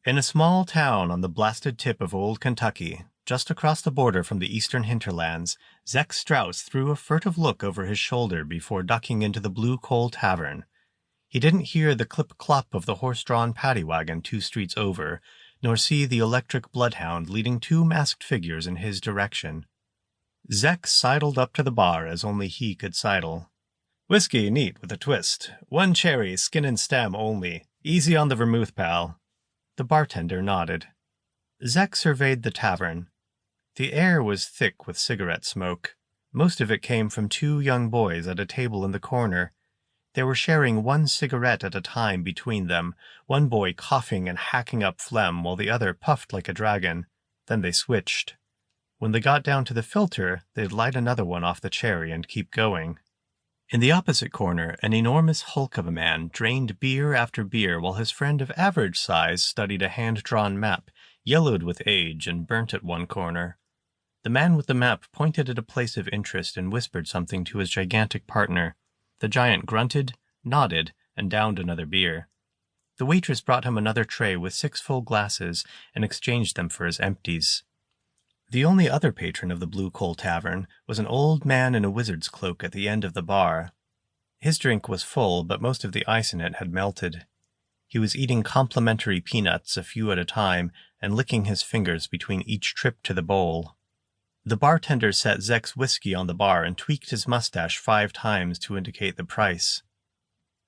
In a small town on the blasted tip of old Kentucky, just across the border from the eastern hinterlands, Zeck Strauss threw a furtive look over his shoulder before ducking into the Blue Coal Tavern. He didn't hear the clip-clop of the horse-drawn paddy wagon 2 streets over, nor see the electric bloodhound leading 2 masked figures in his direction. Zeck sidled up to the bar as only he could sidle. "Whiskey neat with a twist. 1 cherry, skin and stem only. Easy on the vermouth, pal." The bartender nodded. Zeck surveyed the tavern. The air was thick with cigarette smoke. Most of it came from 2 young boys at a table in the corner. They were sharing 1 cigarette at a time between them, one boy coughing and hacking up phlegm while the other puffed like a dragon. Then they switched. When they got down to the filter, they'd light another one off the cherry and keep going. In the opposite corner, an enormous hulk of a man drained beer after beer while his friend of average size studied a hand-drawn map, yellowed with age and burnt at one corner. The man with the map pointed at a place of interest and whispered something to his gigantic partner. The giant grunted, nodded, and downed another beer. The waitress brought him another tray with 6 full glasses and exchanged them for his empties. The only other patron of the Blue Coal Tavern was an old man in a wizard's cloak at the end of the bar. His drink was full, but most of the ice in it had melted. He was eating complimentary peanuts a few at a time and licking his fingers between each trip to the bowl. The bartender set Zeck's whiskey on the bar and tweaked his mustache 5 times to indicate the price.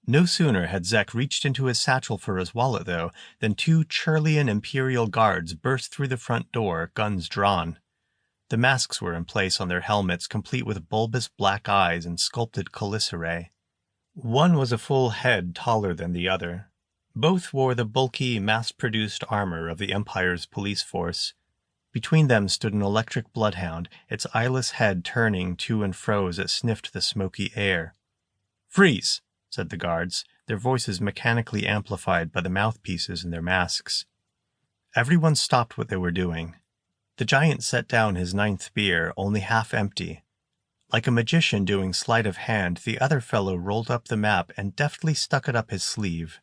No sooner had Zeck reached into his satchel for his wallet, though, than 2 Churlian Imperial guards burst through the front door, guns drawn. The masks were in place on their helmets, complete with bulbous black eyes and sculpted chelicerae. One was a full head taller than the other. Both wore the bulky, mass-produced armor of the Empire's police force. Between them stood an electric bloodhound, its eyeless head turning to and fro as it sniffed the smoky air. "Freeze!" said the guards, their voices mechanically amplified by the mouthpieces in their masks. Everyone stopped what they were doing. The giant set down his 9th beer, only half empty. Like a magician doing sleight of hand, the other fellow rolled up the map and deftly stuck it up his sleeve.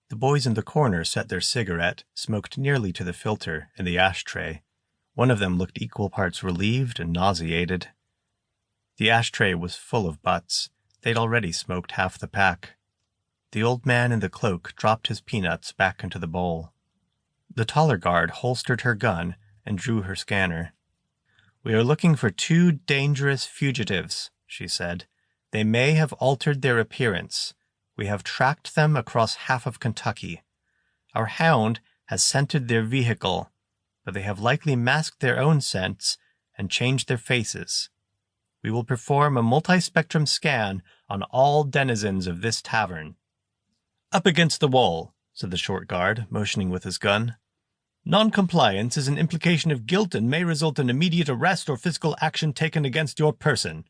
The boys in the corner set their cigarette, smoked nearly to the filter, in the ashtray. One of them looked equal parts relieved and nauseated. The ashtray was full of butts. They'd already smoked half the pack. The old man in the cloak dropped his peanuts back into the bowl. The taller guard holstered her gun and drew her scanner. "We are looking for 2 dangerous fugitives," she said. "They may have altered their appearance. We have tracked them across half of Kentucky. Our hound has scented their vehicle, but they have likely masked their own scents and changed their faces. We will perform a multi-spectrum scan on all denizens of this tavern." "Up against the wall," said the short guard, motioning with his gun. "Non-compliance is an implication of guilt and may result in immediate arrest or physical action taken against your person,"